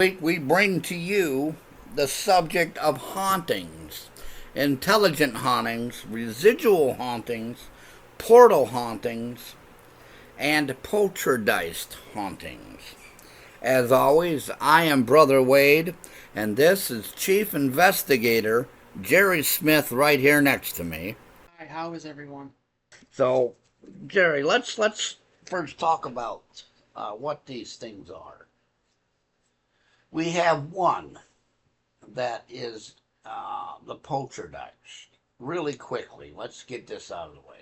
Week we bring to you the subject of hauntings, intelligent hauntings, residual hauntings, portal hauntings, and poltergeist hauntings. As always, I am Brother Wade, and this is Chief Investigator Jerry Smith right here next to me. Hi, how is everyone? So, Jerry, let's first talk about what these things are. We have one that is the poltergeist. Really quickly, let's get this out of the way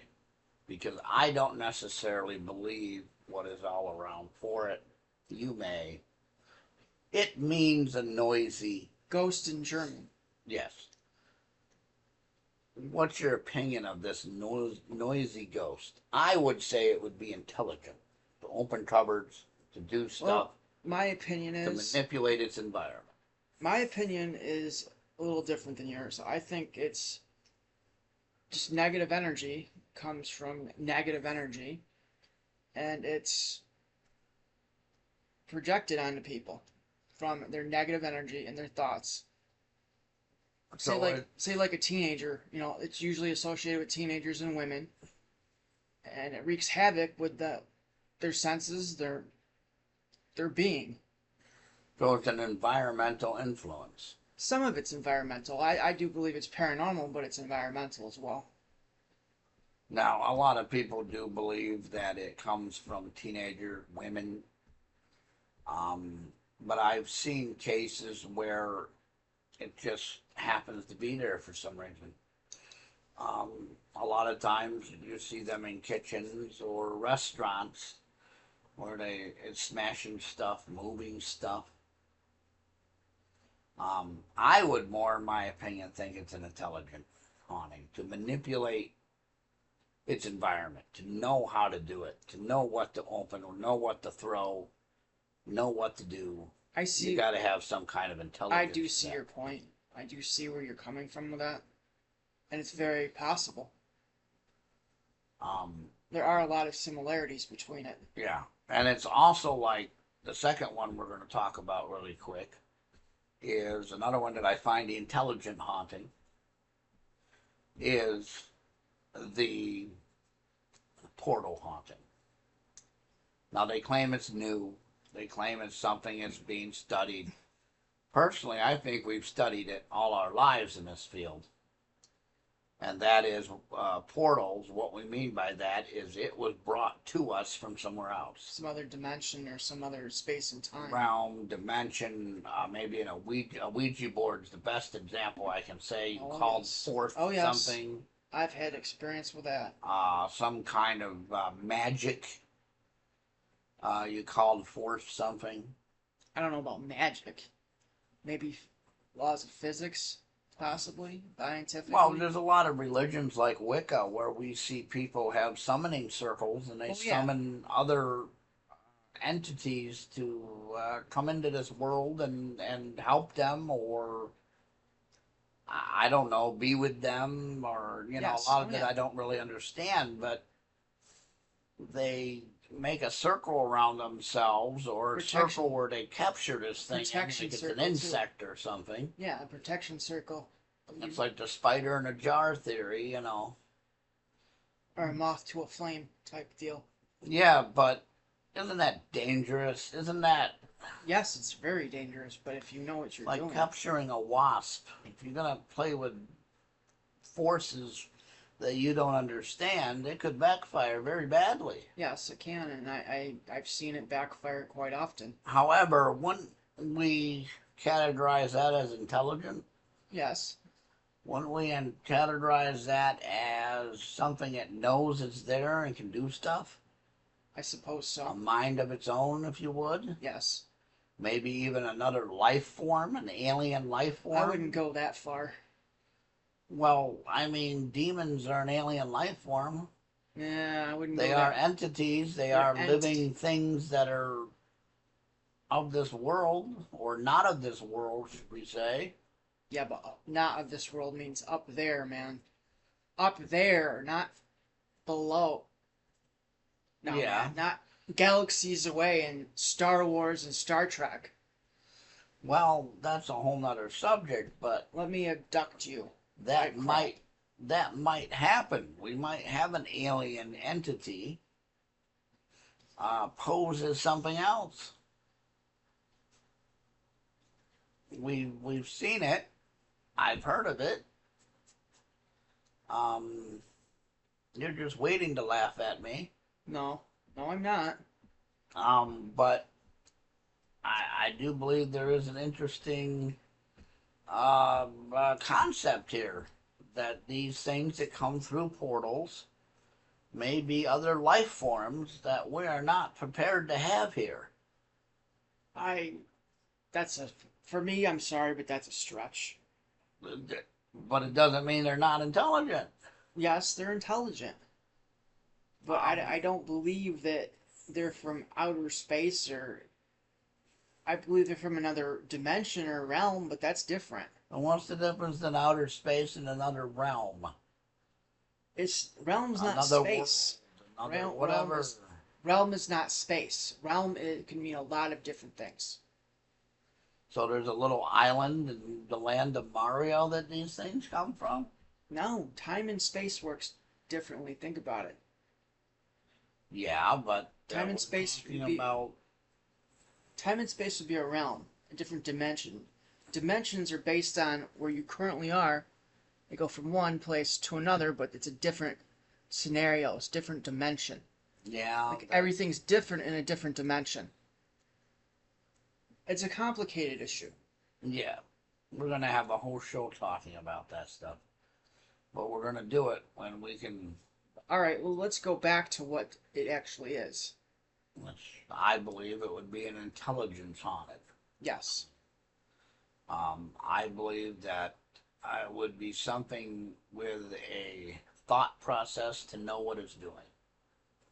because I don't necessarily believe what is all around for it. You may. It means a noisy. Ghost in German. Yes. What's your opinion of this noisy ghost? I would say it would be intelligent to open cupboards, to do stuff, Well, my opinion to is manipulate its environment. my opinion is a little different than yours. I think it's just negative energy comes from negative energy and it's projected onto people from their negative energy and their thoughts. Say So, like say like a teenager, it's usually associated with teenagers and women and it wreaks havoc with their senses, their being. so it's an environmental influence. Some of it's environmental. I do believe it's paranormal, but it's environmental as well. Now, a lot of people do believe that it comes from teenager women, but I've seen cases where it just happens to be there for some reason. Um, a lot of times you see them in kitchens or restaurants where they it's smashing stuff, moving stuff. I would more, in my opinion, think it's an intelligent haunting to manipulate its environment, to know how to do it, to know what to open or know what to throw, know what to do. I You see. got to have some kind of I intelligence. do see your point. I do see where you're coming from with that, and it's very possible. Um, There are a lot of similarities between it. yeah, and it's also like the second one we're going to talk about really quick is another one that I find the intelligent haunting is the portal haunting. Now they claim it's new. They claim it's something that's being studied. Personally, I think we've studied it all our lives in this field. And that is portals. What we mean by that is it was brought to us from somewhere else. Some other dimension or some other space and time. Realm, dimension, maybe in a Ouija board is the best example I can say. You Oh, called yes. forth Oh, yes. something. I've had experience with that. Some kind of magic. You called forth something. I don't know about magic. Maybe laws of physics, possibly, scientifically. Well, there's a lot of religions like Wicca where we see people have summoning circles and they summon other entities to come into this world and help them or I don't know, be with them or Yes. a lot of it I don't really understand, but they make a circle around themselves or a circle where they capture this thing like it's an insect or something. Yeah, a protection circle. It's like the spider in a jar theory, Or a moth to a flame type deal. Yeah, but isn't that dangerous? Isn't that Yes, it's very dangerous, but if you know what you're like doing. capturing a wasp? If you're gonna play with forces that you don't understand, it could backfire very badly. Yes, it can, and I've seen it backfire quite often. However, wouldn't we categorize that as intelligent? Yes. Wouldn't we categorize that as something that knows it's there and can do stuff? I suppose so. A mind of its own, if you would? Yes. Maybe even another life form, an alien life form? I wouldn't go that far. Well, I mean, demons are an alien life form. Yeah, I wouldn't They go are that. entities. They are living things that are of this world, or not of this world, should we say. Yeah, but not of this world means up there, man. Up there, not below. No, Yeah. man, not galaxies away in Star Wars and Star Trek. Well, that's a whole nother subject, but Let me abduct you. that Type crap. might that might happen. We might have an alien entity pose as something else. We've seen it. I've heard of it. Um, you're just waiting to laugh at me. No, no, I'm not. But I do believe there is an interesting concept here that these things that come through portals may be other life forms that we are not prepared to have here. I. That's a. For me, I'm sorry, but that's a stretch. But it doesn't mean they're not intelligent. Yes, they're intelligent, but I don't believe that they're from outer space or. I believe they're from another dimension or realm, but that's different. And what's the difference in outer space and another realm? It's realm's not Another world, space. another Realm, whatever. realm is not space. Realm it can mean a lot of different things. So there's a little island in the land of Mario that these things come from? No, time and space works differently. Think about it. Yeah, but Time and we're space talking would be about. time and space would be a realm, a different dimension. Dimensions are based on where you currently are. They go from one place to another, but it's a different scenario, it's a different dimension. Yeah, Like everything's different in a different dimension. It's a complicated issue. yeah. We're gonna have a whole show talking about that stuff, but we're gonna do it when we can. All right, well, let's go back to what it actually is. Which I believe it would be an intelligence on it. Yes. I believe that it would be something with a thought process to know what it's doing.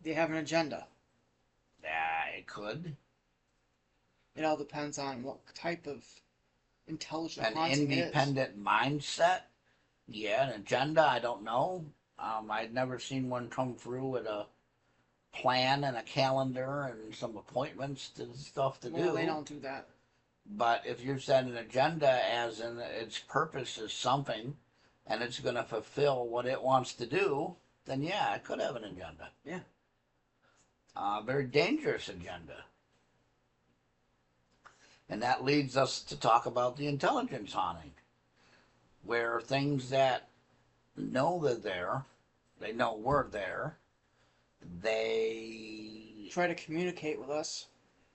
They have an agenda. It could. It all depends on what type of intelligent An haunting it is. independent mindset. Yeah, an agenda. I don't know. I'd never seen one come through with a plan and a calendar and some appointments and stuff to Well, do. they don't do that. But if you set an agenda as in its purpose is something and it's going to fulfill what it wants to do, then yeah, it could have an agenda. Yeah. Very dangerous agenda. And that leads us to talk about the intelligence haunting, where things that know they're there, they know we're there, they Try to communicate with us.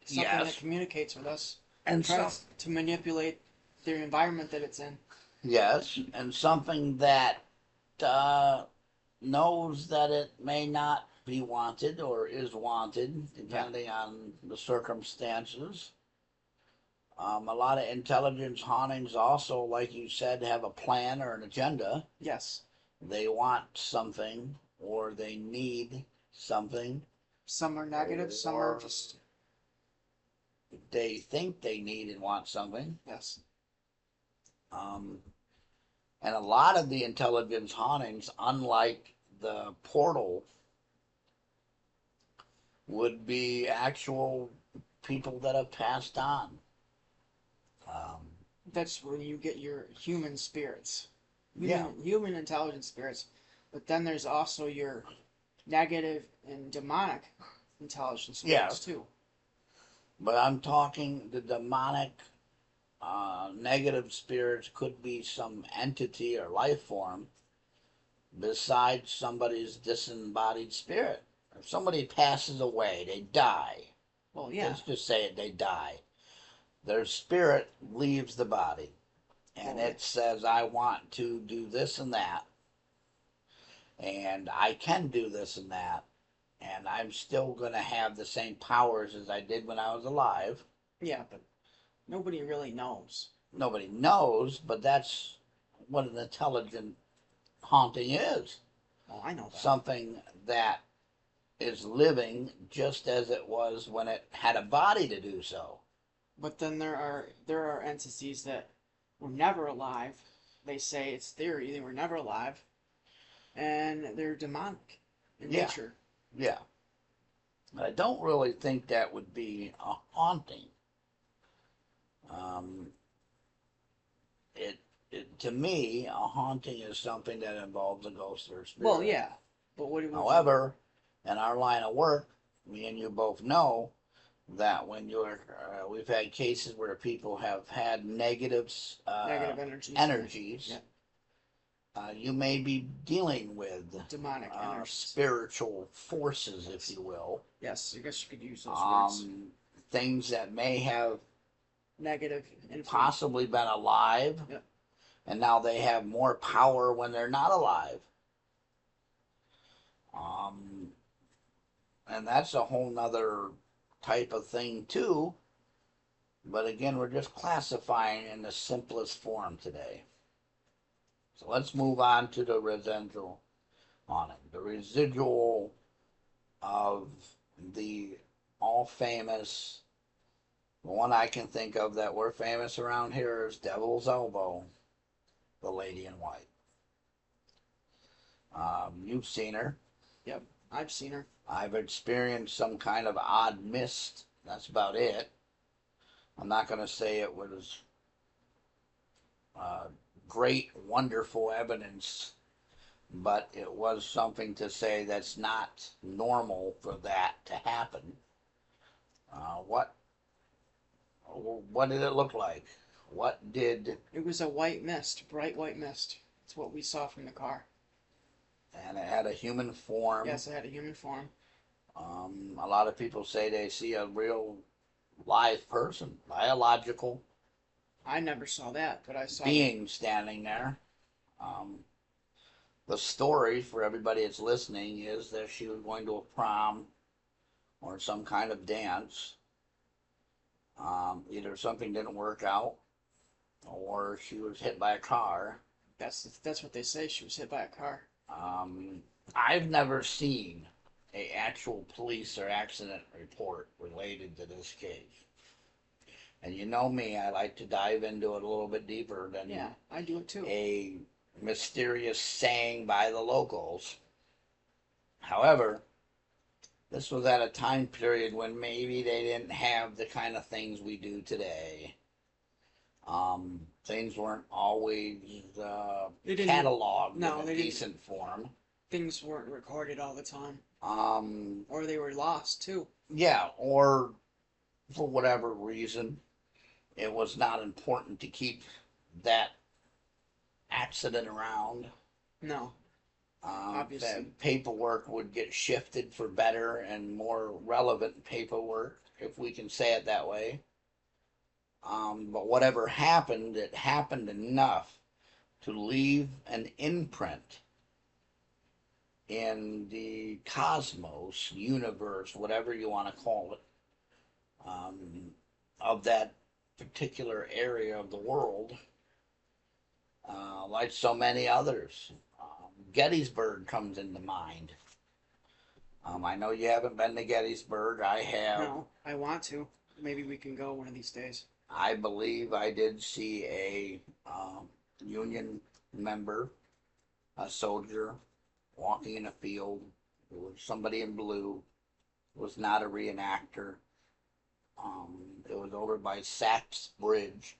Something yes, that communicates with us. and Tries to manipulate the environment that it's in. yes, and something that knows that it may not be wanted or is wanted, depending on the circumstances. A lot of intelligence hauntings also, like you said, have a plan or an agenda. Yes. They want something or they need something. Some are negative, some are Or just. they think they need and want something. Yes. Um, and a lot of the intelligence hauntings, unlike the portal, would be actual people that have passed on. Um, That's when you get your human spirits. yeah, Human intelligent spirits. But then there's also your negative and demonic intelligent spirits too. but I'm talking the demonic, negative spirits could be some entity or life form besides somebody's disembodied spirit. If somebody passes away, they die. Well, yeah. Let's just say it, they die. Their spirit leaves the body and it says, I want to do this and that, and I can do this and that, and I'm still going to have the same powers as I did when I was alive. Yeah, but nobody really knows. Nobody knows, but that's what an intelligent haunting is. Oh, I know that. Something that is living just as it was when it had a body to do so. But then there are entities that were never alive. They say it's theory they were never alive, and they're demonic in nature. Yeah. But I don't really think that would be a haunting. To me, a haunting is something that involves a ghost or a Well, spirit. yeah, but what would you? However, in our line of work, me and you both know that when we've had cases where people have had negatives, Negative energies. energies. Yeah. You may be dealing with Demonic energies. spiritual forces, if you will. Yes, I guess you could use those words. Things that may have Negative influence. possibly been alive, Yep. and now they have more power when they're not alive. And that's a whole nother type of thing too. But again, we're just classifying in the simplest form today. So let's move on to the residual haunting. The residual of the all famous, the one I can think of that we're famous around here is Devil's Elbow, the lady in white. You've seen her. Yep, I've seen her. I've experienced some kind of odd mist. That's about it. I'm not going to say it was great, wonderful evidence, but it was something to say that's not normal for that to happen. What did it look like? What did... It was a white mist, bright white mist. It's what we saw from the car. And it had a human form. Yes, it had a human form. A lot of people say they see a real live person, biological I never saw that, but I saw being standing there. The story for everybody that's listening is that she was going to a prom or some kind of dance. Either something didn't work out or she was hit by a car. That's what they say. She was hit by a car. I've never seen a actual police or accident report related to this case. And you know me, I like to dive into it a little bit deeper than Yeah, I do it too. a mysterious saying by the locals. However, this was at a time period when maybe they didn't have the kind of things we do today. Things weren't always cataloged in a decent form. Things weren't recorded all the time. Or they were lost too. Yeah, or for whatever reason, it was not important to keep that accident around. No. Obviously. That paperwork would get shifted for better and more relevant paperwork, if we can say it that way. But whatever happened, it happened enough to leave an imprint in the cosmos, universe, whatever you want to call it, of that particular area of the world, like so many others. Gettysburg comes into mind. I know you haven't been to Gettysburg. I have. No, I want to. Maybe we can go one of these days. I believe I did see a Union member, a soldier, walking in a field. It was somebody in blue. It was not a reenactor. It was over by Sachs Bridge,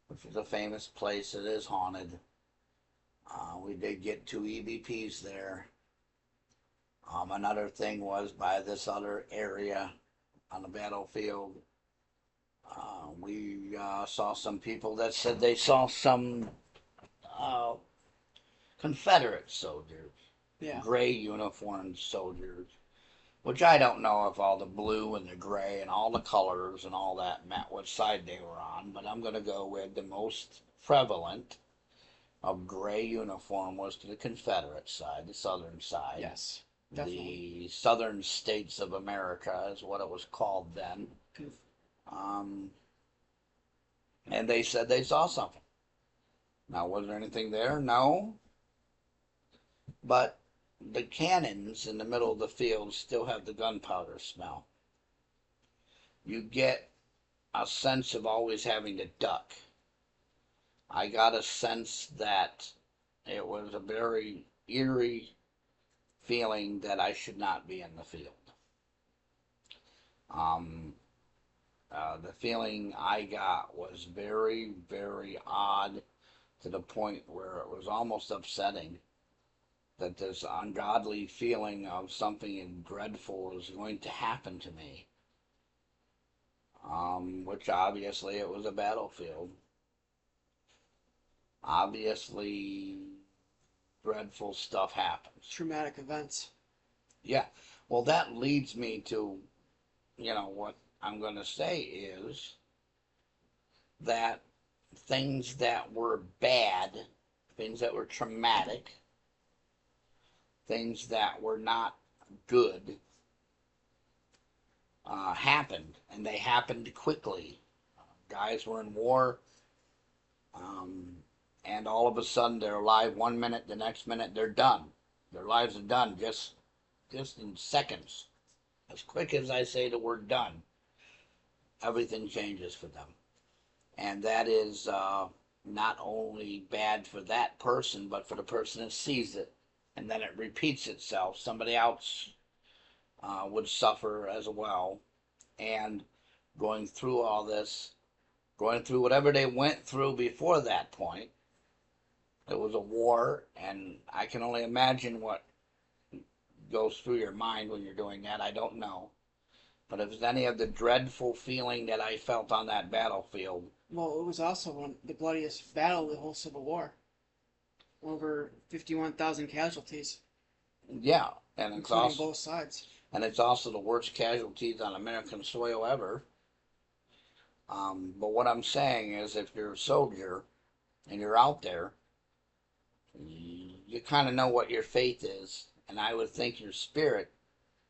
which is a famous place. It is haunted. We did get 2 EVPs there. Another thing was by this other area on the battlefield. We saw some people that said they saw some Confederate soldiers, yeah, gray uniformed soldiers, which I don't know if all the blue and the gray and all the colors and all that meant what side they were on, but I'm going to go with the most prevalent of gray uniform was to the Confederate side, the southern side. Yes, definitely. The southern states of America is what it was called then. And they said they saw something. Now, was there anything there? No. But the cannons in the middle of the field still have the gunpowder smell. You get a sense of always having to duck. I got a sense that it was a very eerie feeling that I should not be in the field. The feeling I got was very, very odd, to the point where it was almost upsetting that this ungodly feeling of something dreadful is going to happen to me. Which obviously it was a battlefield. Obviously, dreadful stuff happens. Traumatic events. Yeah. Well, that leads me to, what I'm going to say is that things that were bad, things that were traumatic, things that were not good happened, and they happened quickly. Guys were in war, um, and all of a sudden they're alive 1 minute, the next minute they're done. Their lives are done just in seconds. As quick as I say the word done, everything changes for them. And that is not only bad for that person, but for the person that sees it. And then it repeats itself. Somebody else would suffer as well. And going through all this, going through whatever they went through before that point, it was a war, and I can only imagine what goes through your mind when you're doing that. I don't know. But if it's any of the dreadful feeling that I felt on that battlefield. Well, it was also the bloodiest battle of the whole Civil War. Over 51,000 casualties. Yeah, and it's including also both sides. And it's also the worst casualties on American soil ever. But what I'm saying is, if you're a soldier and you're out there, you kind of know what your faith is, and I would think your spirit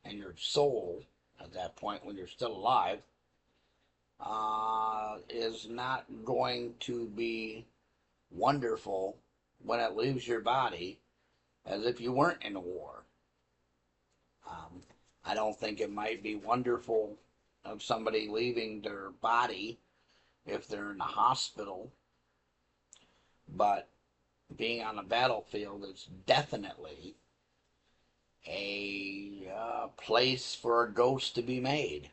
and your soul at that point, when you're still alive, is not going to be wonderful when it leaves your body, as if you weren't in a war. I don't think it might be wonderful of somebody leaving their body if they're in the hospital, but being on a battlefield is definitely a place for a ghost to be made.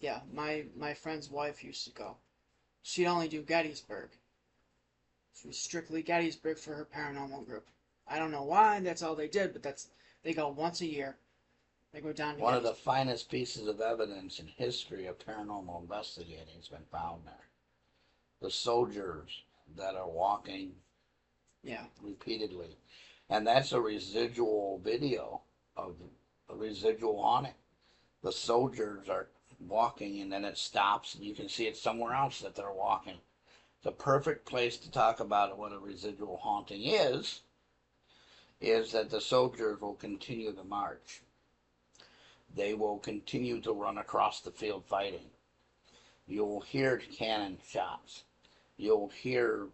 Yeah, my friend's wife used to go. She'd only do Gettysburg. She was strictly Gettysburg for her paranormal group. I don't know why that's all they did, but they go once a year. They go down to One of the finest pieces of evidence in history of paranormal investigating has been found there. The soldiers that are walking repeatedly. And that's a residual video of a residual haunting. The soldiers are walking, and then it stops, and you can see it somewhere else that they're walking. The perfect place to talk about what a residual haunting is that the soldiers will continue the march. They will continue to run across the field fighting. You'll hear cannon shots. You'll hear,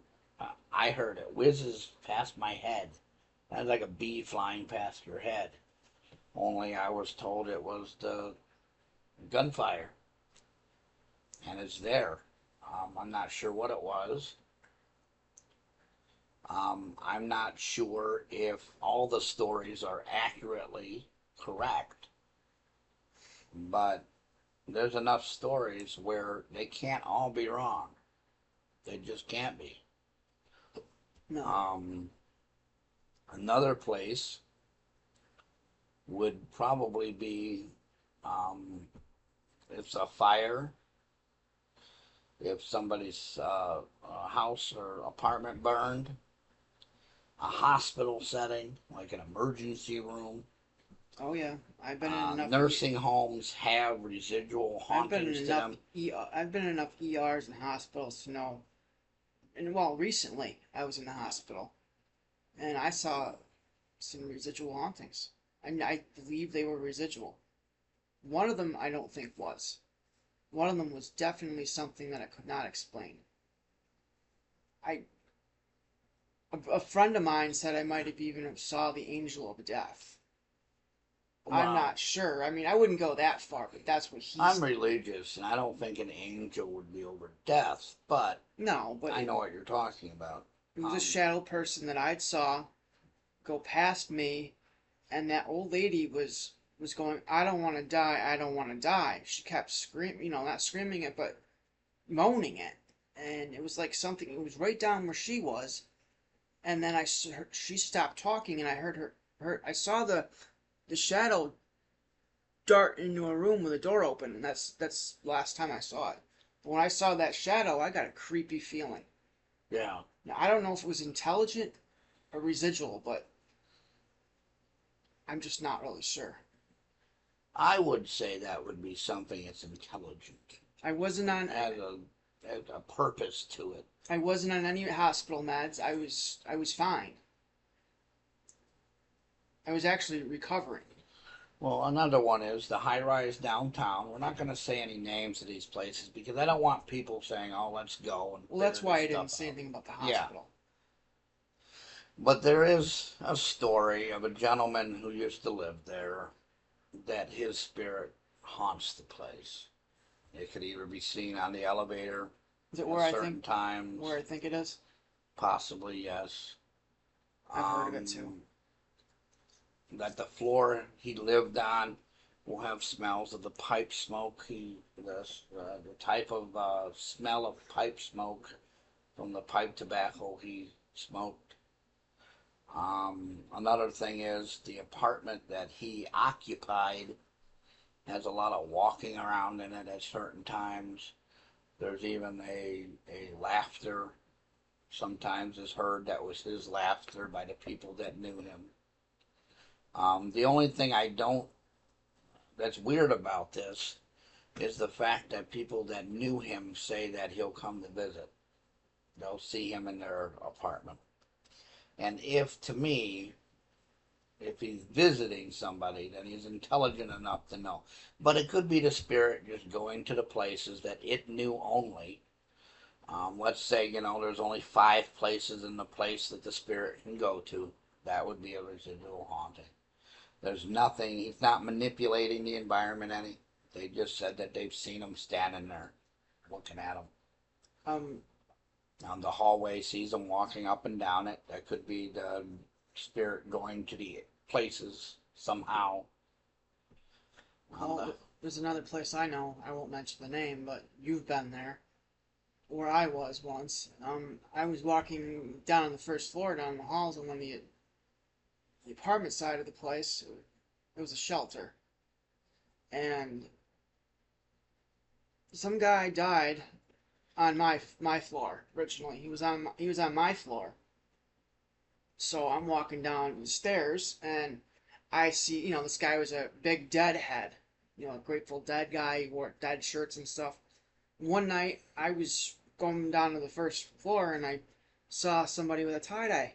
I heard it whizzes past my head. That's like a bee flying past your head. Only I was told it was the gunfire. And it's there. I'm not sure what it was. I'm not sure if all the stories are accurately correct. But there's enough stories where they can't all be wrong. They just can't be. No. Another place would probably be it's a fire, if somebody's house or apartment burned, a hospital setting, like an emergency room. Oh yeah, I've been in enough nursing homes have residual hauntings to them. I've been in enough ERs and hospitals to know. And well, recently I was in the hospital, and I saw some residual hauntings. And I believe they were residual. One of them I don't think was. One of them was definitely something that I could not explain. A friend of mine said I might have even saw the angel of death. Wow. I'm not sure. I mean, I wouldn't go that far, but that's what he said. I'm religious, and I don't think an angel would be over death, but no, but I know what you're talking about. It was a shadow person that I saw go past me, and that old lady was going, "I don't want to die, I don't want to die." She kept screaming, not screaming it, but moaning it. And it was like something, it was right down where she was, and then she stopped talking, and I heard her. I saw the shadow dart into a room with a door open, and that's the last time I saw it. But when I saw that shadow, I got a creepy feeling. Yeah. Now I don't know if it was intelligent or residual, but I'm just not really sure. I would say that would be something that's intelligent, I wasn't on has a purpose to it. I wasn't on any hospital meds. I was fine. I was actually recovering. Well, another one is the high rise downtown. We're not going to say any names of these places because I don't want people saying, "Oh, let's go and Well, figure that's why this I didn't stuff say out." anything about the Yeah, hospital. but there is a story of a gentleman who used to live there that his spirit haunts the place. It could either be seen on the elevator Is it at where I certain think times, where I think it is? possibly yes. I've heard of it too. That the floor he lived on will have smells of the pipe smoke. The type of smell of pipe smoke from the pipe tobacco he smoked. Another thing is the apartment that he occupied has a lot of walking around in it at certain times. There's even a laughter sometimes is heard that was his laughter by the people that knew him. The only thing I don't that's weird about this is the fact that people that knew him say that he'll come to visit. They'll see him in their apartment. And if, to me, if he's visiting somebody, then he's intelligent enough to know. But it could be the spirit just going to the places that it knew only. Let's say, there's only 5 places in the place that the spirit can go to. That would be a residual haunting. There's nothing, he's not manipulating the environment any. They just said that they've seen him standing there looking at him. Um, The hallway sees him walking up and down it. That could be the spirit going to the places somehow. well, there's another place I know. I won't mention the name, but you've been there. Where I was once. I was walking down on the first floor down the halls, and when the apartment side of the place, it was a shelter, and some guy died on my floor originally. He was on my floor. So I'm walking down the stairs, and I see, this guy was a big deadhead, a Grateful Dead guy. He wore dead shirts and stuff. One night I was going down to the first floor, and I saw somebody with a tie dye,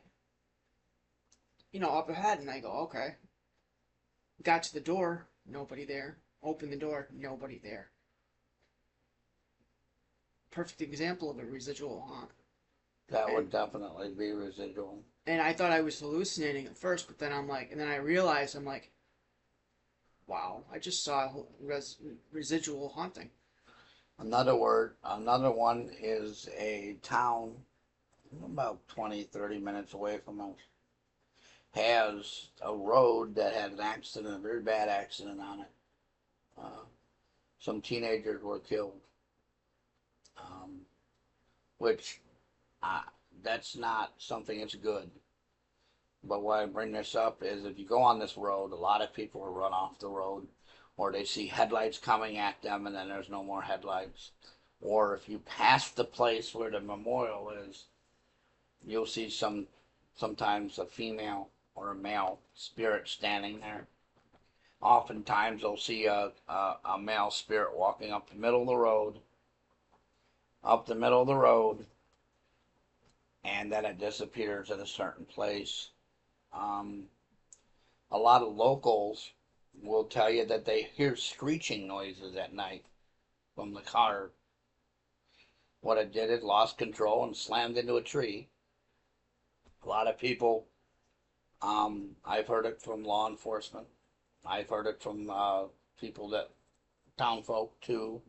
up ahead, and I go, okay. Got to the door, nobody there. Opened the door, nobody there. Perfect example of a residual haunt. That would And definitely be residual. and I thought I was hallucinating at first, but then and then I realized I'm like, wow, I just saw residual haunting. Another one is a town about 20, 30 minutes away from us. Has a road that had an accident, a very bad accident on it. Uh, some teenagers were killed, um, which uh, that's not something that's good. But why I bring this up is if you go on this road, a lot of people will run off the road, or they see headlights coming at them and then there's no more headlights. Or if you pass the place where the memorial is, you'll see sometimes a female or a male spirit standing there. Oftentimes they'll see a male spirit walking up the middle of the road, and then it disappears at a certain place. Um, a lot of locals will tell you that they hear screeching noises at night from the car. What it did is lost control and slammed into a tree. A lot of people, I've heard it from law enforcement. I've heard it from people that town folk too,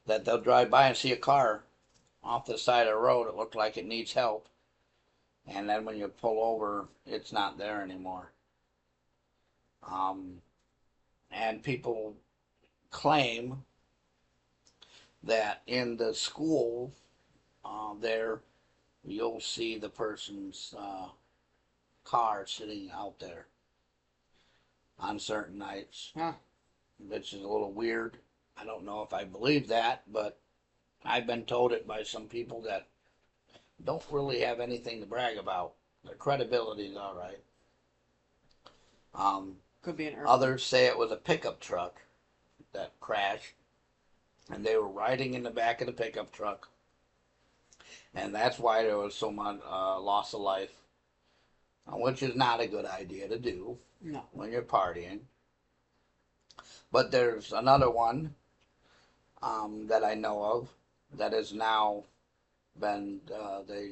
that they'll drive by and see a car off the side of the road. It looked like it needs help, and then when you pull over, it's not there anymore. Um, and people claim that in the school there you'll see the person's car sitting out there on certain nights, Huh. which is a little weird. I don't know if I believe that, but I've been told it by some people that don't really have anything to brag about. Their credibility is all right. Could be an urban. Others say it was a pickup truck that crashed, and they were riding in the back of the pickup truck, and that's why there was so much loss of life, which is not a good idea to do No. when you're partying. But there's another one that I know of that has now been they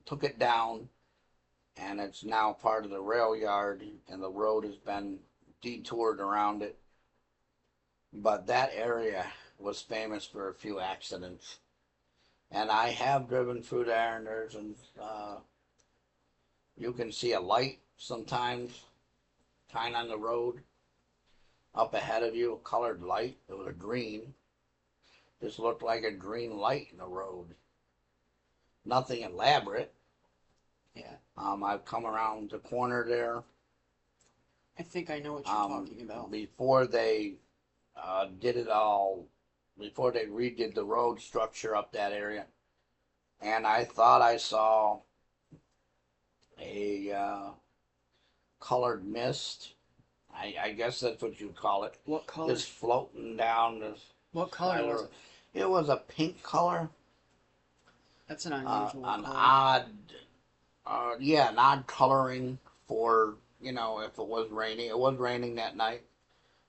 took it down, and it's now part of the rail yard, and the road has been detoured around it. But that area was famous for a few accidents, and I have driven through there, and there's you can see a light sometimes kind on the road up ahead of you, a colored light. It was a green, just looked like a green light in the road. Nothing elaborate. Yeah. I've come around the corner there. I think I know what you're talking about. Before they did it all, before they redid the road structure up that area, and I thought I saw a colored mist. I guess that's what you'd call it. What color? Just floating down this. What color was it? It was a pink color. That's an unusual An color. odd, yeah, an odd coloring for, if it was raining. It was raining that night,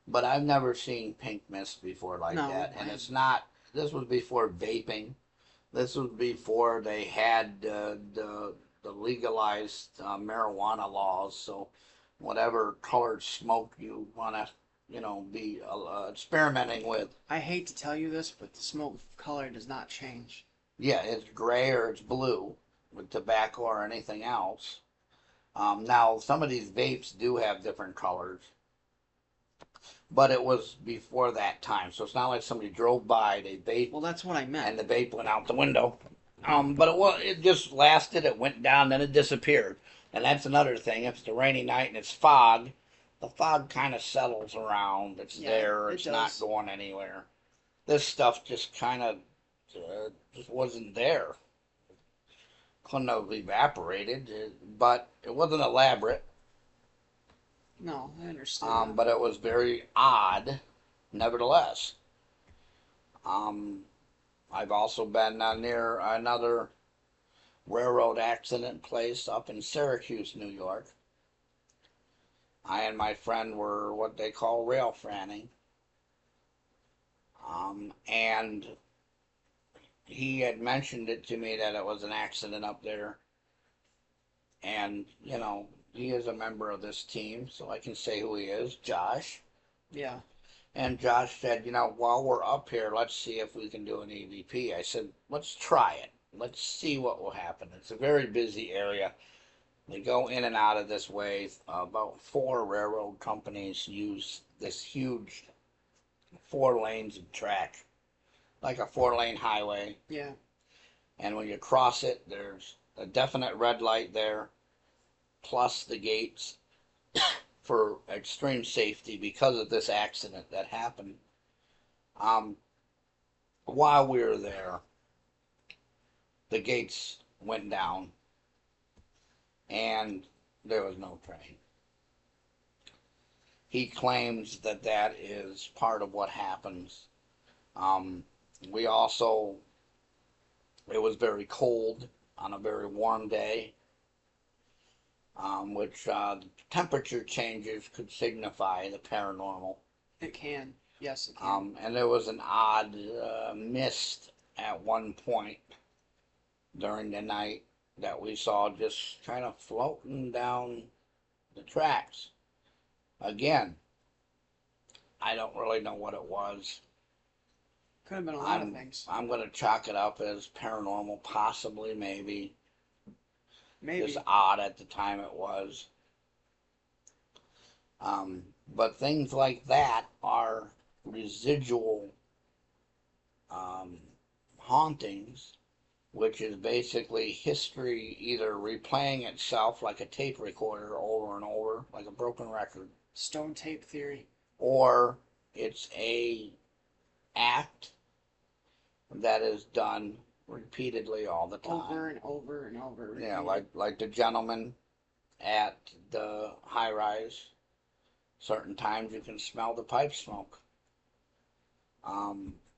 but I've never seen pink mist before like No, that. And it's not. This was before vaping. This was before they had the legalized marijuana laws. So whatever colored smoke you want to, be experimenting with. I hate to tell you this, but the smoke color does not change. Yeah, it's gray or it's blue with tobacco or anything else. Now, some of these vapes do have different colors, but it was before that time. So it's not like somebody drove by, they vaped, Well, that's what I meant. and the vape went out the window. But it just lasted, it went down, then it disappeared. And that's another thing. If it's a rainy night and it's fog, the fog kind of settles around. It's there, it's not going anywhere. This stuff just kind of just wasn't there. Couldn't have evaporated, but it wasn't elaborate. No, I understand. But it was very odd, nevertheless. I've also been near another railroad accident place up in Syracuse, New York. I and my friend were what they call rail franning. And he had mentioned it to me that it was an accident up there. And, he is a member of this team, so I can say who he is, Josh. Yeah. And Josh said, while we're up here, let's see if we can do an EVP. I said, let's try it. Let's see what will happen. It's a very busy area. They go in and out of this way. About 4 railroad companies use this huge 4 lanes of track, like a 4-lane highway. Yeah. And when you cross it, there's a definite red light there, plus the gates for extreme safety because of this accident that happened. While we were there, the gates went down and there was no train. He claims that that is part of what happens. We also, it was very cold on a very warm day, which temperature changes could signify the paranormal. It can. Yes, it can. And there was an odd mist at one point during the night that we saw just kind of floating down the tracks. Again, I don't really know what it was. Could have been a lot of things. I'm going to chalk it up as paranormal, possibly, maybe. Maybe. Just odd at the time it was. But things like that are residual hauntings which is basically history either replaying itself like a tape recorder over and over, like a broken record, Stone tape theory. or it's a act that is done repeatedly all the time. Over and over and over. Repeated. Yeah, like the gentleman at the high rise. Certain times you can smell the pipe smoke.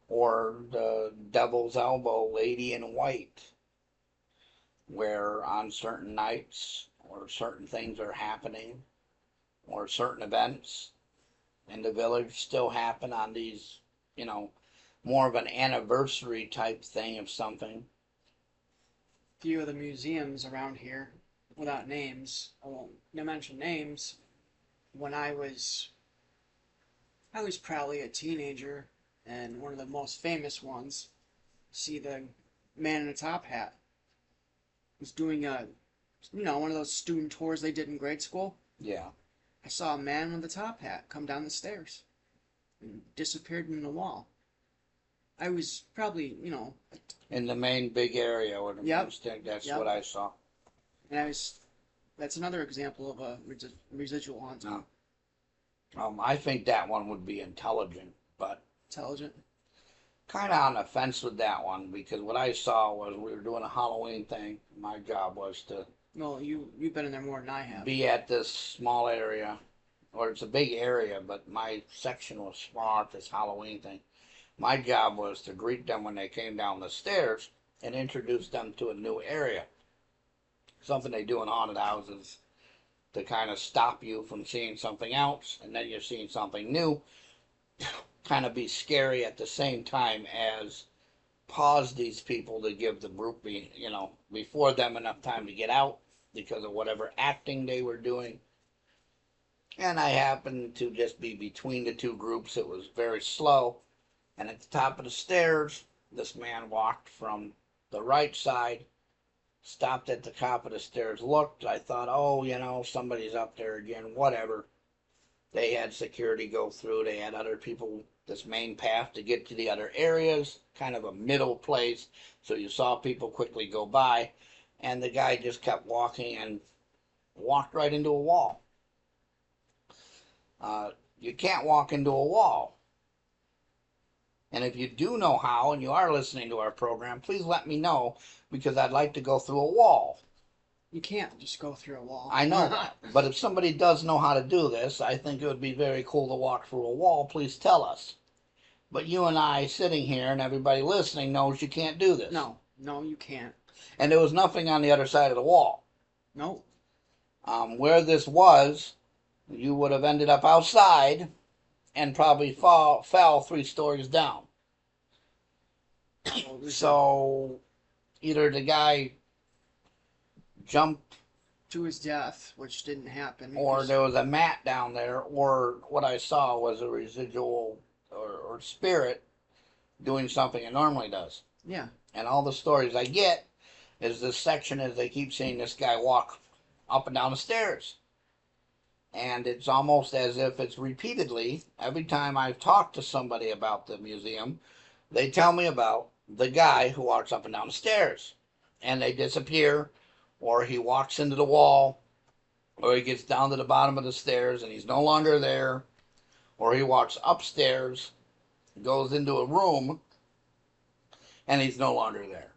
Or the devil's elbow lady in white, where on certain nights or certain things are happening or certain events in the village still happen on these, more of an anniversary type thing of something. Few of the museums around here, without names, I won't mention names. When I was probably a teenager, and one of the most famous ones, see the man in a top hat was doing one of those student tours they did in grade school. Yeah. I saw a man with a top hat come down the stairs and disappeared in the wall. I was probably, in the main big area where the Yep. that's Yep. what I saw. and that's another example of a residual haunting. I think that one would be intelligent, but Intelligent. kind of on the fence with that one because what I saw was we were doing a Halloween thing. My job was to Well, you've been in there more than I have. be at this small area, or it's a big area, but my section was small at this Halloween thing. My job was to greet them when they came down the stairs and introduce them to a new area. Something they do in haunted houses to kind of stop you from seeing something else, and then you're seeing something new. Kind of be scary at the same time as pause these people to give the group, before them enough time to get out because of whatever acting they were doing. And I happened to just be between the two groups. It was very slow. And at the top of the stairs, this man walked from the right side, stopped at the top of the stairs, looked. I thought, oh, somebody's up there again, whatever. They had security go through. They had other people, this main path to get to the other areas, kind of a middle place. So you saw people quickly go by. And the guy just kept walking and walked right into a wall. You can't walk into a wall. And if you do know how and you are listening to our program, please let me know because I'd like to go through a wall. You can't just go through a wall. I know that. But if somebody does know how to do this, I think it would be very cool to walk through a wall. Please tell us. But you and I sitting here and everybody listening knows you can't do this. No, you can't. And there was nothing on the other side of the wall. No. Where this was, you would have ended up outside and probably fell 3 stories down. So either the guy jumped to his death, which didn't happen, or there was a mat down there, or what I saw was a residual or spirit doing something it normally does. Yeah. And all the stories I get is this section is they keep seeing this guy walk up and down the stairs. And it's almost as if it's repeatedly, every time I've talked to somebody about the museum, they tell me about the guy who walks up and down the stairs. And they disappear, or he walks into the wall, or he gets down to the bottom of the stairs and he's no longer there, or he walks upstairs, goes into a room, and he's no longer there.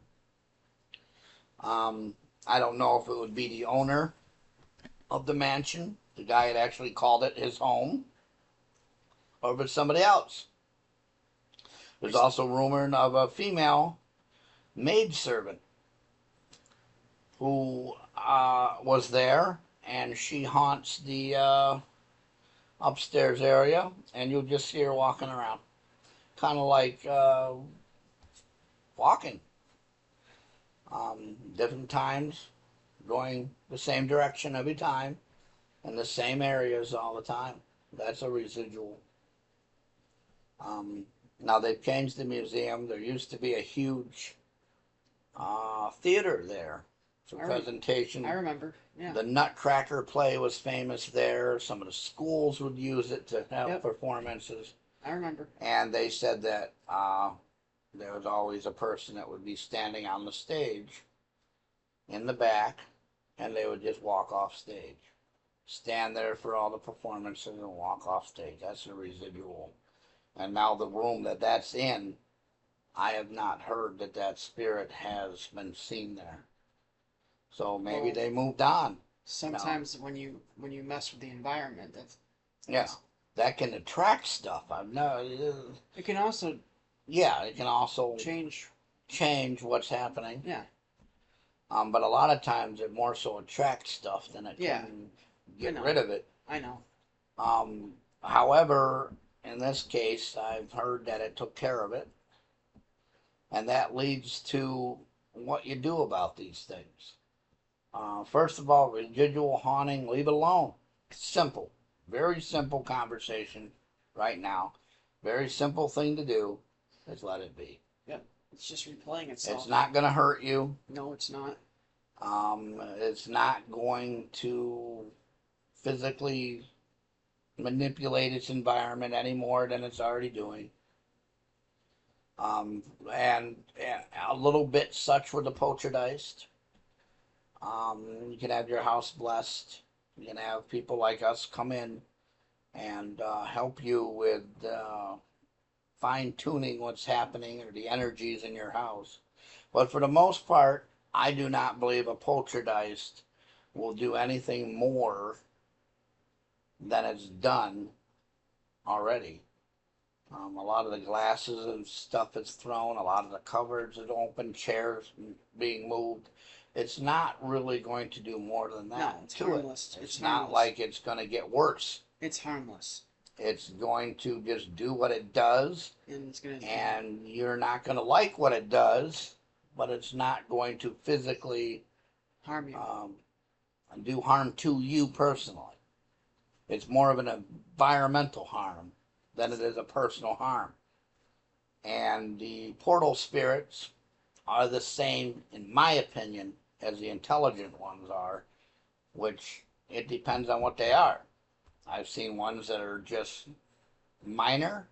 I don't know if it would be the owner of the mansion, the guy had actually called it his home, or if it's somebody else. There's also rumor of a female maidservant who was there, and she haunts the upstairs area, and you'll just see her walking around. Kind of like walking. Different times, going the same direction every time, in the same areas all the time. That's a residual. Now they've changed the museum. There used to be a huge theater there for presentation. I remember, yeah. The Nutcracker play was famous there. Some of the schools would use it to have performances. I remember. And they said that there was always a person that would be standing on the stage in the back, and they would just walk off stage. Stand there for all the performances and walk off stage. That's a residual. And now the room that that's in, I have not heard that that spirit has been seen there. So maybe Well, they moved on. sometimes when you mess with the environment, Yeah, that can attract stuff. I've no. it can also Yeah, it can also change. change what's happening. Yeah. But a lot of times it more so attracts stuff than it Yeah. can get rid of it. I know. However, in this case, I've heard that it took care of it, and that leads to what you do about these things. First of all, residual haunting, leave it alone. Simple, very simple conversation right now. Very simple thing to do is let it be. Yep. It's just replaying itself. It's not going to hurt you. No, it's not. It's not going to physically manipulate its environment any more than it's already doing. And a little bit such with the poltergeist. You can have your house blessed. You can have people like us come in and help you with fine tuning what's happening or the energies in your house. But for the most part, I do not believe a poltergeist will do anything more than it's done already. A lot of the glasses and stuff is thrown, a lot of the cupboards are open, chairs being moved. It's not really going to do more than that. No, it's harmless. It's not like it's going to get worse. It's harmless. It's going to just do what it does, and it's gonna. And you're not going to like what it does, but it's not going to physically harm you. Do harm to you personally. It's more of an environmental harm than it is a personal harm. And the portal spirits are the same, in my opinion, as the intelligent ones are, which it depends on what they are. I've seen ones that are just minor,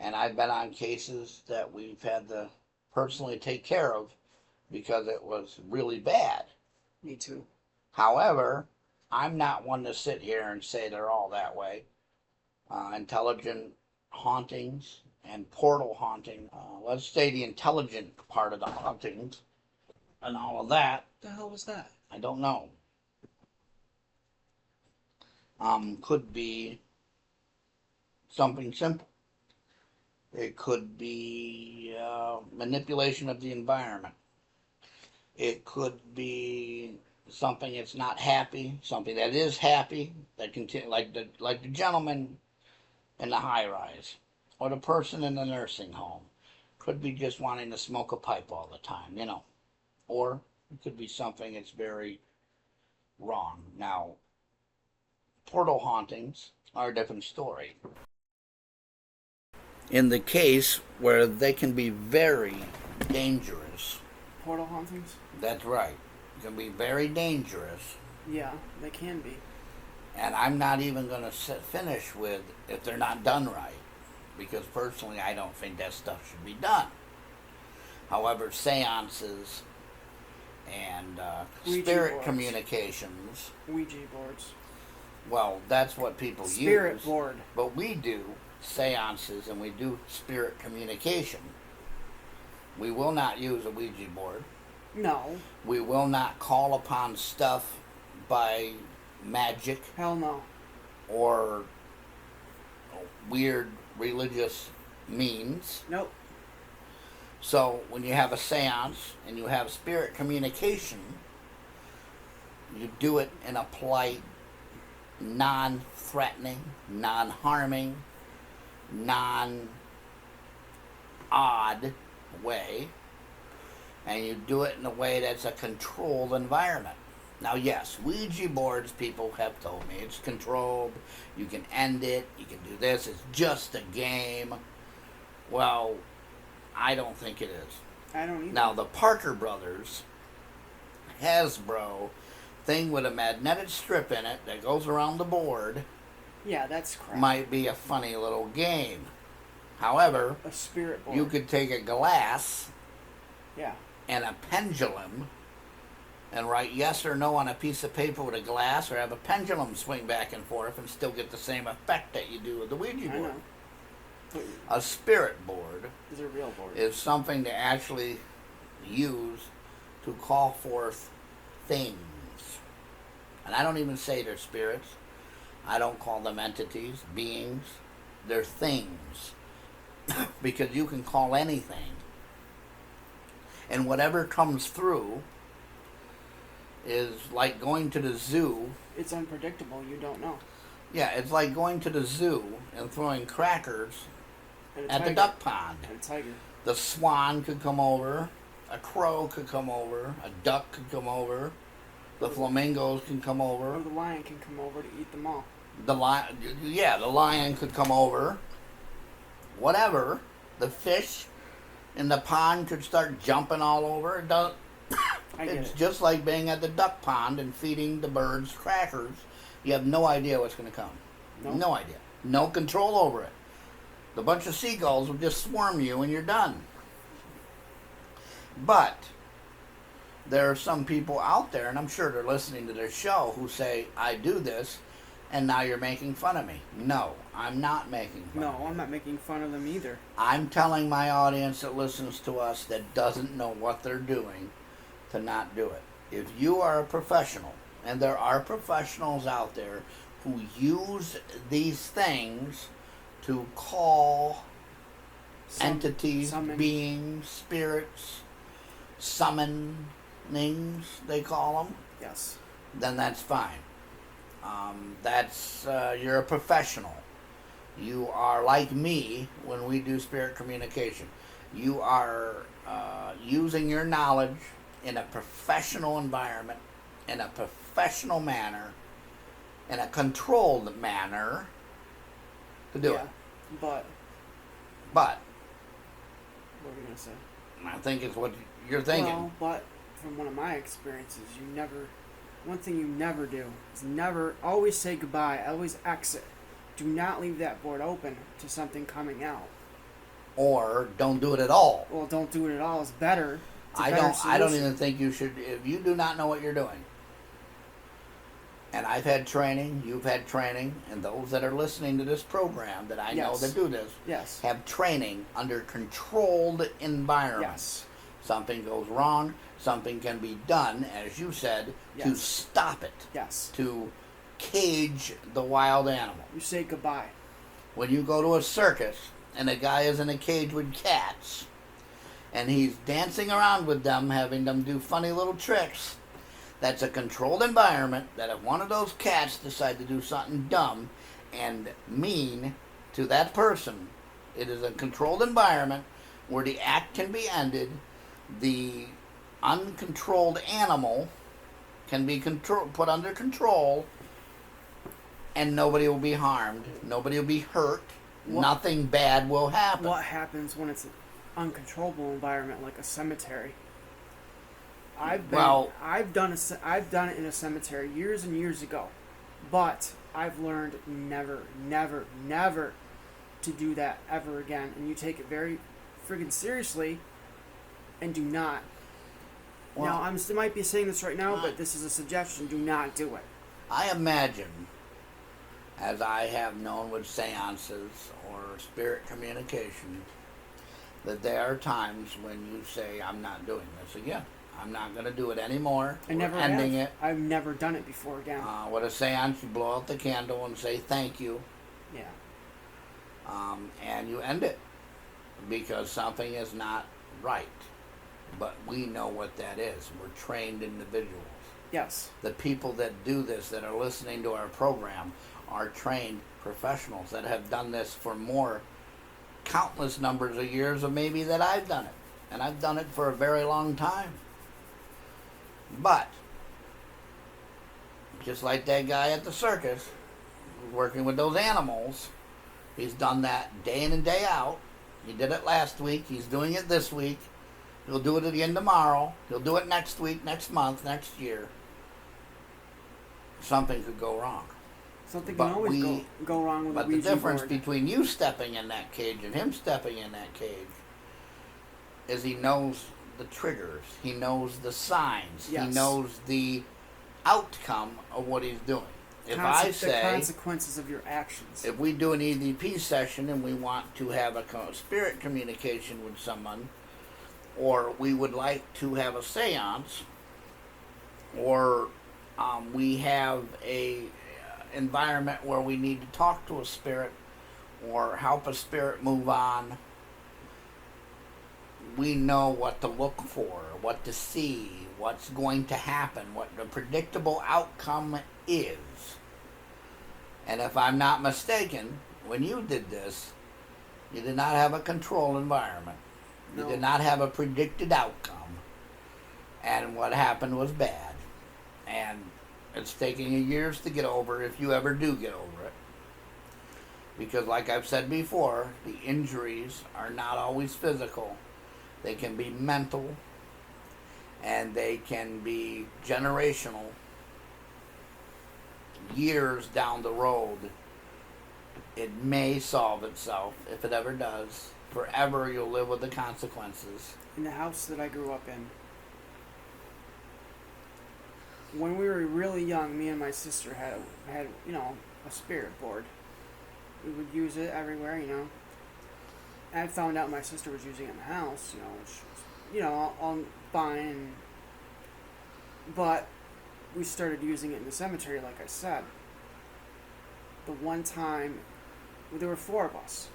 and I've been on cases that we've had to personally take care of because it was really bad. Me too. However, I'm not one to sit here and say they're all that way. Intelligent hauntings and portal haunting. Let's say the intelligent part of the hauntings and all of that. The hell was that? I don't know. Could be something simple. It could be manipulation of the environment. It could be something that's not happy, something that is happy, that continue like the gentleman in the high rise, or the person in the nursing home. Could be just wanting to smoke a pipe all the time, or it could be something that's very wrong. Now, portal hauntings are a different story. In the case where they can be very dangerous. Portal hauntings? That's right. It can be very dangerous. Yeah, they can be. And I'm not even going to finish with if they're not done right. Because personally, I don't think that stuff should be done. However, seances and spirit boards. Communications. Ouija boards. Well, that's what people use. Spirit board. But we do seances and we do spirit communication. We will not use a Ouija board. No. We will not call upon stuff by magic. Hell no. Or weird religious means. Nope. So when you have a seance and you have spirit communication, you do it in a polite, non-threatening, non-harming, non-odd way. And you do it in a way that's a controlled environment. Now, yes, Ouija boards, people have told me, it's controlled. You can end it. You can do this. It's just a game. Well, I don't think it is. I don't either. Now, the Parker Brothers Hasbro thing with a magnetic strip in it that goes around the board. Yeah, that's crap. Might be a funny little game. However, A spirit board. you could take a glass Yeah. and a pendulum and write yes or no on a piece of paper with a glass, or have a pendulum swing back and forth and still get the same effect that you do with the Ouija I board. know. But A spirit board is a real board. is something to actually use to call forth things. And I don't even say they're spirits. I don't call them entities, beings. They're things. Because you can call anything. And whatever comes through is like going to the zoo. It's unpredictable. You don't know. Yeah, it's like going to the zoo and throwing crackers And a at the tiger. duck pond. And a tiger. The swan could come over, a crow could come over, a duck could come over, the flamingos can come Or over, the lion can come over to eat them all. the lion could come over, whatever. The fish in the pond could start jumping all over. I get It's it. just like being at the duck pond and feeding the birds crackers. You have no idea what's going to come. Nope. No idea. No control over it. The bunch of seagulls will just swarm you and you're done. But there are some people out there, and I'm sure they're listening to this show, who say, I do this, and now you're making fun of me. No, I'm not making fun of No, you. I'm not making fun of them either. I'm telling my audience that listens to us that doesn't know what they're doing to not do it. If you are a professional, and there are professionals out there who use these things to call entities, summon. beings, spirits, summonings, they call them, Yes. then that's fine. You're a professional. You are like me when we do spirit communication. You are using your knowledge in a professional environment, in a professional manner, in a controlled manner to do it. But But what are we gonna say? I think it's what you're thinking. Well, but from one of my experiences, one thing you never do is always say goodbye, always exit. Do not leave that board open to something coming out. Or don't do it at all. Well, don't do it at all. It's better. It's a I better don't solution. even think you should. If you do not know what you're doing, and I've had training, you've had training, and those that are listening to this program that I know Yes. that do this Yes. have training under controlled environments. Yes. Something goes wrong, something can be done, as you said, to Yes. stop it, Yes. to cage the wild animal. You say goodbye. When you go to a circus and a guy is in a cage with cats and he's dancing around with them, having them do funny little tricks, that's a controlled environment that if one of those cats decide to do something dumb and mean to that person, it is a controlled environment where the act can be ended, the uncontrolled animal can be put under control, and nobody will be harmed, nobody will be hurt, nothing bad will happen. What happens when it's an uncontrollable environment like a cemetery? I've done it in a cemetery years and years ago, but I've learned never to do that ever again. And you take it very friggin' seriously, and do not. Well, Now, I might be saying this right now, but this is a suggestion: do not do it. I imagine, as I have known with seances or spirit communication, that there are times when you say, I'm not doing this again. I'm not going to do it anymore. I never We're ending have. it. I've never done it before again. With a seance, you blow out the candle and say thank you, Yeah. and you end it because something is not right. But we know what that is. We're trained individuals. Yes. The people that do this, that are listening to our program, are trained professionals that have done this for countless numbers of years of maybe that I've done it. And I've done it for a very long time. But, just like that guy at the circus, working with those animals, he's done that day in and day out. He did it last week. He's doing it this week. He'll do it again tomorrow. He'll do it next week, next month, next year. Something could go wrong. Something can But always we, go wrong with a but the Ouija difference board. between you stepping in that cage and him stepping in that cage is he knows the triggers, he knows the signs, Yes. he knows the outcome of what he's doing. If I The say, consequences of your actions. if we do an EVP session and we want to have a spirit communication with someone, or we would like to have a seance, or we have a environment where we need to talk to a spirit or help a spirit move on, we know what to look for, what to see, what's going to happen, what the predictable outcome is. And if I'm not mistaken, when you did this, you did not have a control environment. You No. did not have a predicted outcome. And what happened was bad. And it's taking you years to get over, if you ever do get over it. Because like I've said before, the injuries are not always physical. They can be mental, and they can be generational. Years down the road, it may solve itself. If it ever does, forever you'll live with the consequences. In the house that I grew up in, when we were really young, me and my sister had a spirit board. We would use it everywhere, I found out my sister was using it in the house, which was, all fine. But we started using it in the cemetery, like I said. The one time, there were 4 of us.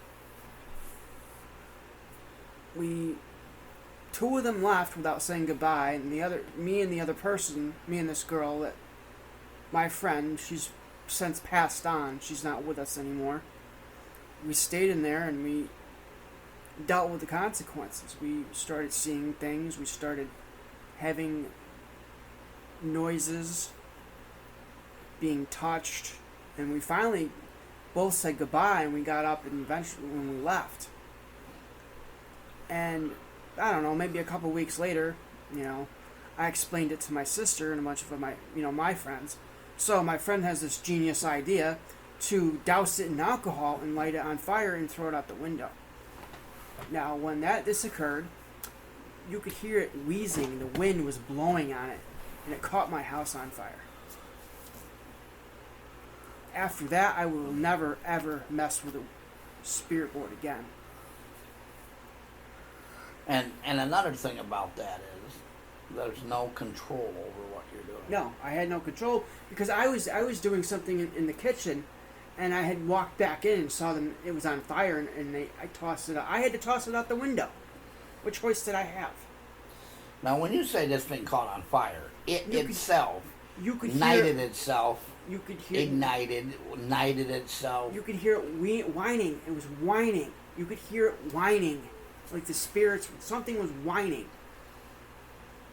Two of them left without saying goodbye, and me and this girl, that my friend, she's since passed on. She's not with us anymore. We stayed in there and we dealt with the consequences. We started seeing things. We started having noises, being touched, and we finally both said goodbye, and we got up and eventually when we left. And I don't know, maybe a couple weeks later, I explained it to my sister and a bunch of my friends. So my friend has this genius idea to douse it in alcohol and light it on fire and throw it out the window. Now, when this occurred, you could hear it wheezing. The wind was blowing on it, and it caught my house on fire. After that, I will never, ever mess with a spirit board again. And another thing about that is there's no control over what you're doing. No, I had no control because I was doing something in the kitchen, and I had walked back in and saw them. It was on fire, and I tossed it out. I had to toss it out the window. What choice did I have? Now, when you say this thing caught on fire, it You itself could ignited itself. You could hear ignited itself. You could hear it whining. It was whining. You could hear it whining, like the spirits. Something was whining.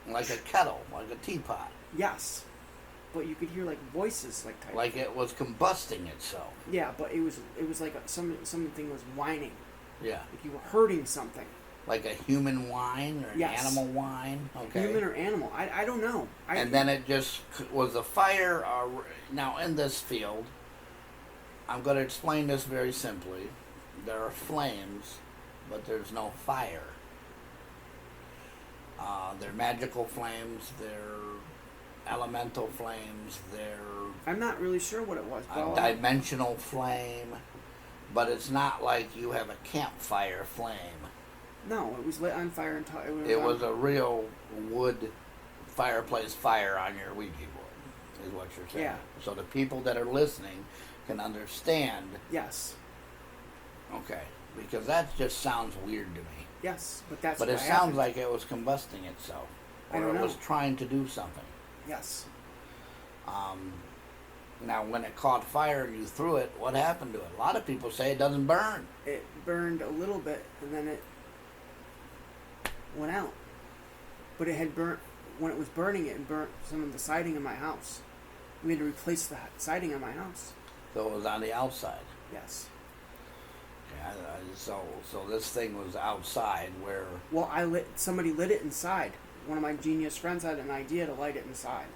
Like a kettle, like a teapot. Yes, but you could hear like voices, like it was combusting itself. Yeah, but it was like something was whining. Yeah. Like you were hurting something. Like a human whine or an animal whine. Okay. Human or animal? I don't know. And then it just was a fire. Now in this field, I'm going to explain this very simply. There are flames, but there's no fire. They're magical flames. They're elemental flames. They're I'm not really sure what it was. a dimensional flame, but it's not like you have a campfire flame. No, it was lit on fire until it was a real wood fireplace fire on your Ouija board, is what you're saying. Yeah. So the people that are listening can understand. Yes. Okay, because that just sounds weird to me. Yes, but that's. But what it happened. sounds like it was combusting itself, I or don't it know. was trying to do something. Yes. Now, when it caught fire and you threw it, what happened to it? A lot of people say it doesn't burn. It burned a little bit, and then it went out. But it had burnt when it was burning. It burnt some of the siding of my house. We had to replace the siding on my house. So it was on the outside. Yes. Yeah. So this thing was outside where. Well, somebody lit it inside. One of my genius friends had an idea to light it inside.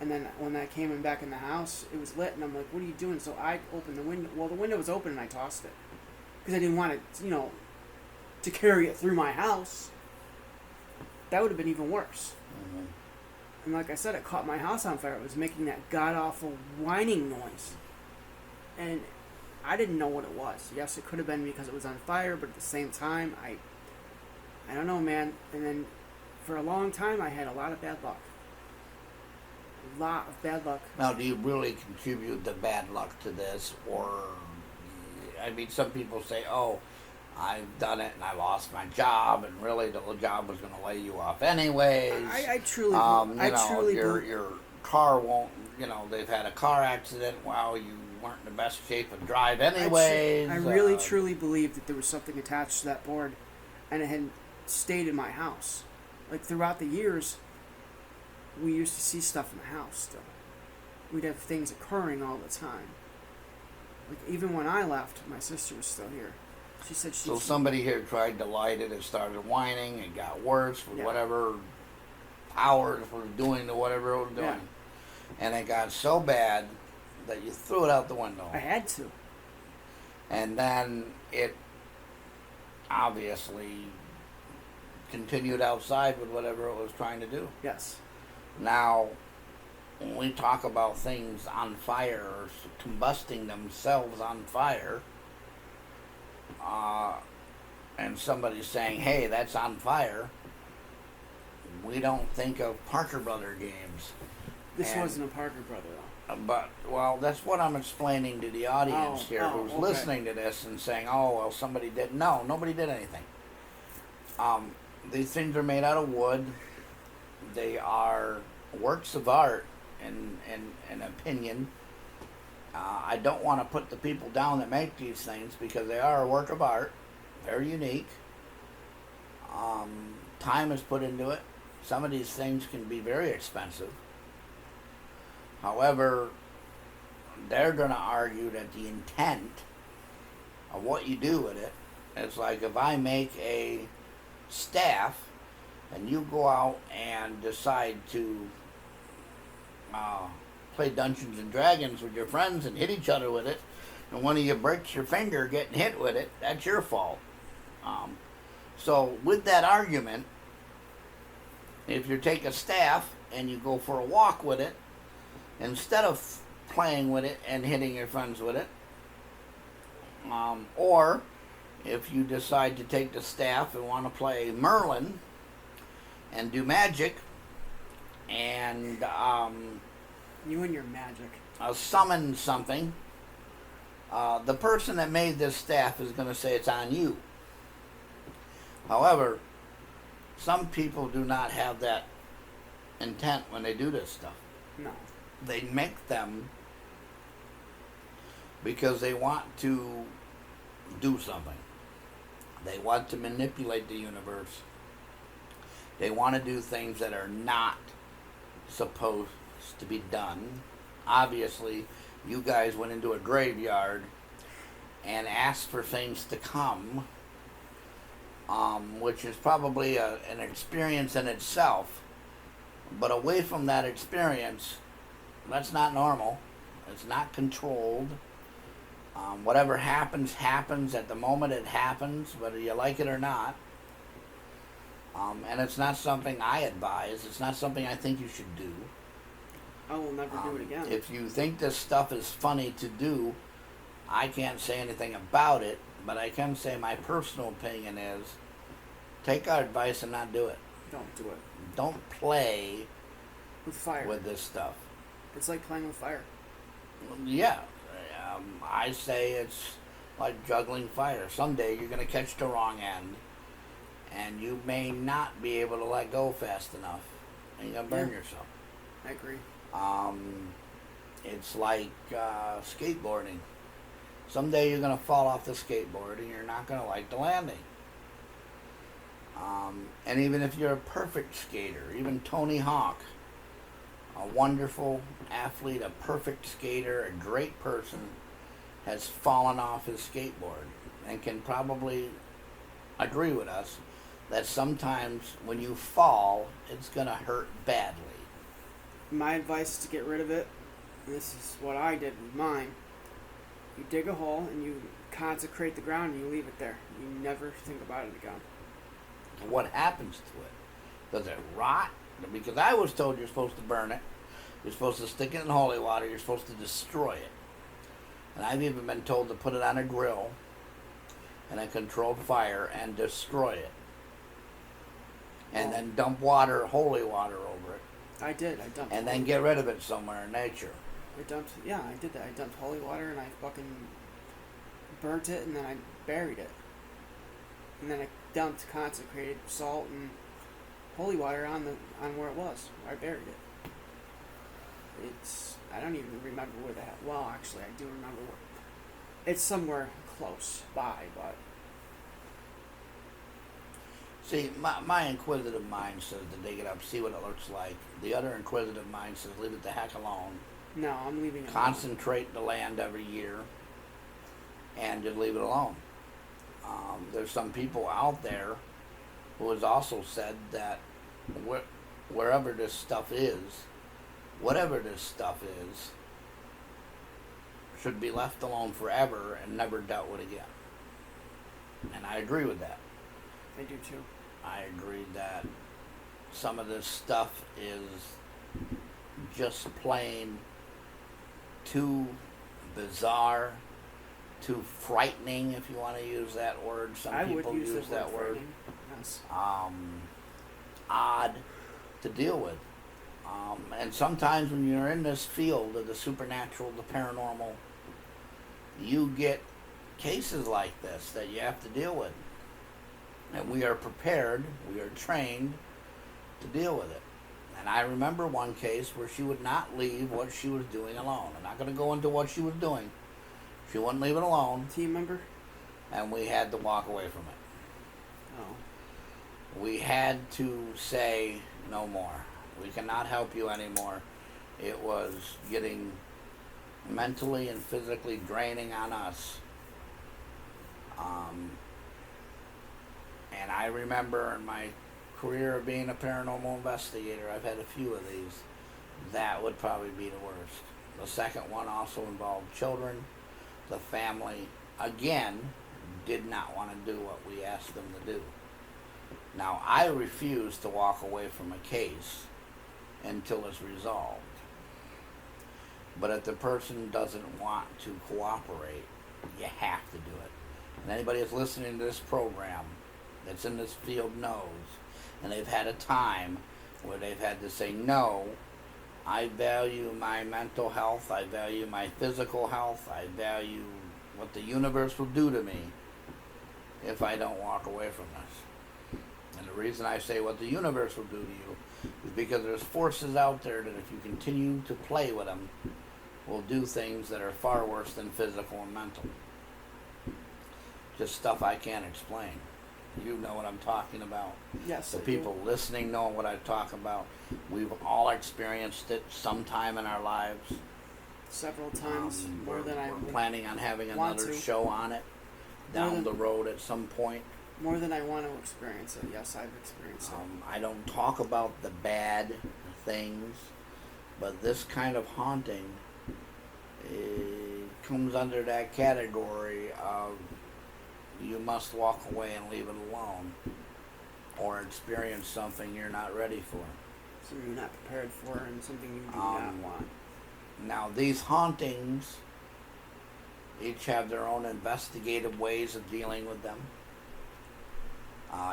And then when I came in back in the house, it was lit, and I'm like, "What are you doing?" So I opened the window. Well, the window was open, and I tossed it because I didn't want it, to carry it through my house. That would have been even worse. Mm-hmm. And like I said, it caught my house on fire. It was making that god awful whining noise, and I didn't know what it was. Yes, it could have been because it was on fire, but at the same time, I don't know, man. And then for a long time, I had a lot of bad luck. A lot of bad luck. Now, do you really contribute the bad luck to this, or I mean, some people say, "Oh, I've done it and I lost my job, and really the job was going to lay you off anyways." I truly, your car won't. They've had a car accident. Well, you weren't in the best shape of drive anyways. I really truly believe that there was something attached to that board, and it had stayed in my house. Like throughout the years, we used to see stuff in the house still. We'd have things occurring all the time. Like even when I left, my sister was still here. She said she. So somebody here tried to light it. It started whining. It got worse for whatever powers were doing to whatever it was doing, and it got so bad that you threw it out the window. I had to. And then it obviously continued outside with whatever it was trying to do. Yes. Now, when we talk about things on fire or combusting themselves on fire, and somebody's saying, "Hey, that's on fire," we don't think of Parker Brother games. This wasn't a Parker Brother, though. But, well, that's what I'm explaining to the audience here who's listening to this and saying, "Oh, well, somebody did." No, nobody did anything. These things are made out of wood. They are works of art, in opinion. I don't want to put the people down that make these things because they are a work of art. Very unique. Time is put into it. Some of these things can be very expensive. However, they're going to argue that the intent of what you do with it, it's like if I make a staff and you go out and decide to play Dungeons and Dragons with your friends and hit each other with it, and one of you breaks your finger getting hit with it, that's your fault. So with that argument, if you take a staff and you go for a walk with it, instead of playing with it and hitting your friends with it, or if you decide to take the staff and want to play Merlin and do magic and you and your magic. Summon something, the person that made this staff is going to say it's on you. However, some people do not have that intent when they do this stuff. No. They make them because they want to do something. They want to manipulate the universe. They want to do things that are not supposed to be done. Obviously, you guys went into a graveyard and asked for things to come, which is probably an experience in itself. But away from that experience, that's not normal. It's not controlled. Whatever happens, happens at the moment it happens, whether you like it or not. And it's not something I advise. It's not something I think you should do. I will never do it again. If you think this stuff is funny to do, I can't say anything about it, but I can say my personal opinion is take our advice and not do it. Don't do it. Don't play with fire. With this stuff. It's like playing with fire. Yeah. I say it's like juggling fire. Someday you're going to catch the wrong end, and you may not be able to let go fast enough, and you're going to burn yourself. I agree. It's like skateboarding. Someday you're going to fall off the skateboard, and you're not going to like the landing. And even if you're a perfect skater, even Tony Hawk, a wonderful athlete, a perfect skater, a great person, has fallen off his skateboard and can probably agree with us that sometimes when you fall, it's going to hurt badly. My advice is to get rid of it. And this is what I did with mine. You dig a hole and you consecrate the ground and you leave it there. You never think about it again. What happens to it? Does it rot? Because I was told you're supposed to burn it. You're supposed to stick it in holy water. You're supposed to destroy it. And I've even been told to put it on a grill in a controlled fire and destroy it. And then dump water, holy water over it. I did. I dumped. And then get rid of it somewhere in nature. I dumped. Yeah, I did that. I dumped holy water and I fucking burnt it and then I buried it. And then I dumped consecrated salt and holy water on where it was. Where I buried it. I don't even remember where that. Well, actually, I do remember where. It's somewhere close by, but. See, my inquisitive mind says to dig it up, see what it looks like. The other inquisitive mind says leave it the heck alone. No, I'm leaving it Concentrate the land every year and just leave it alone. There's some people out there who has also said that wherever this stuff is, whatever this stuff is, should be left alone forever and never dealt with again. And I agree with that. I do too. I agree that some of this stuff is just plain too bizarre, too frightening, if you want to use that word. Some people use that word. Yes. Odd to deal with. And sometimes when you're in this field of the supernatural, the paranormal, you get cases like this that you have to deal with. And we are prepared, we are trained to deal with it. And I remember one case where she would not leave what she was doing alone. I'm not going to go into what she was doing. She wouldn't leave it alone. Team member? And we had to walk away from it. Oh. We had to say no more. We cannot help you anymore. It was getting mentally and physically draining on us. And I remember in my career of being a paranormal investigator, I've had a few of these. That would probably be the worst. The second one also involved children. The family, again, did not want to do what we asked them to do. Now, I refuse to walk away from a case until it's resolved. But if the person doesn't want to cooperate, you have to do it. And anybody that's listening to this program that's in this field knows, and they've had a time where they've had to say, no, I value my mental health, I value my physical health, I value what the universe will do to me if I don't walk away from this. And the reason I say what the universe will do to you is because there's forces out there that if you continue to play with them, will do things that are far worse than physical and mental. Just stuff I can't explain. You know what I'm talking about. Yes. The people listening know what I'm talking about. We've all experienced it sometime in our lives. Several times, more than I We're planning on having want another to. show on it down the road at some point. More than I want to experience it. Yes, I've experienced it. I don't talk about the bad things, but this kind of haunting comes under that category of you must walk away and leave it alone, or experience something you're not ready for. Something you're not prepared for and something you do not want. Now, these hauntings each have their own investigative ways of dealing with them.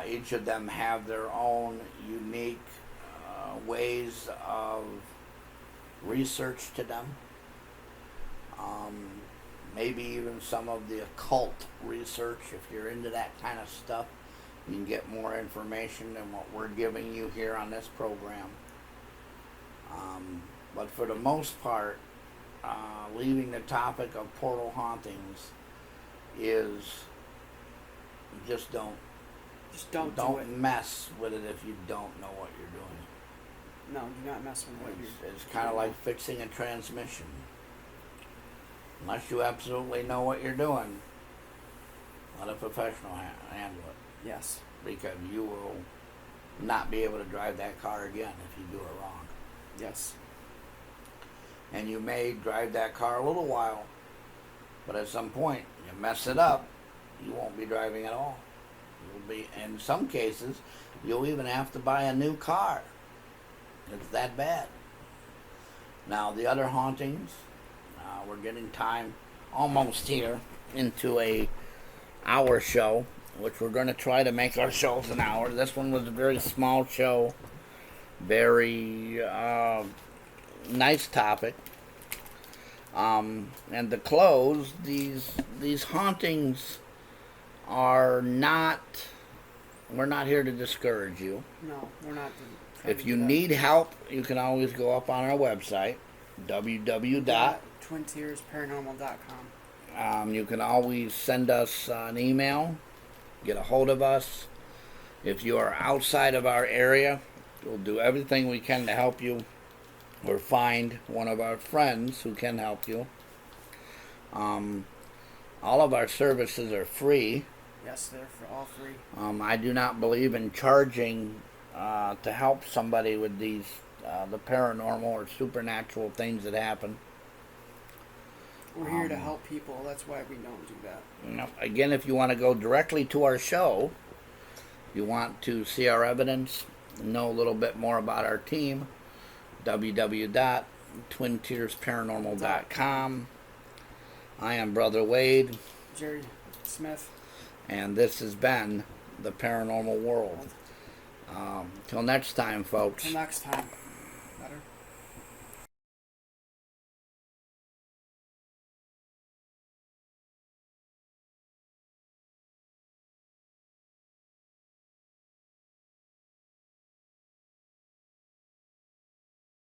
Each of them have their own unique ways of research to them. Maybe even some of the occult research. If you're into that kind of stuff, you can get more information than what we're giving you here on this program. But for the most part, leaving the topic of portal hauntings is just don't don't mess with it if you don't know what you're doing. No, do not mess with what you're. It's kind of like fixing a transmission. Unless you absolutely know what you're doing, let a professional handle it. Yes. Because you will not be able to drive that car again if you do it wrong. Yes. and you may drive that car a little while, but at some point you mess it up, you won't be driving at all. You'll be, in some cases, you'll even have to buy a new car. It's that bad. Now the other hauntings, we're getting time almost here into a hour show, which we're going to try to make our shows an hour. This one was a very small show, very nice topic. And to close, these hauntings are not. We're not here to discourage you. No, we're not. If you need help, you can always go up on our website, twintiersparanormal.com. You can always send us an email, get a hold of us. If you are outside of our area, we'll do everything we can to help you or find one of our friends who can help you. All of our services are free. Yes, they're all free. I do not believe in charging to help somebody with these the paranormal or supernatural things that happen. We're here to help people. That's why we don't do that. Again, if you want to go directly to our show, you want to see our evidence, know a little bit more about our team, www.twintiersparanormal.com. I am Brother Wade. Jerry Smith. And this has been the Paranormal World. Till next time, folks. Till next time.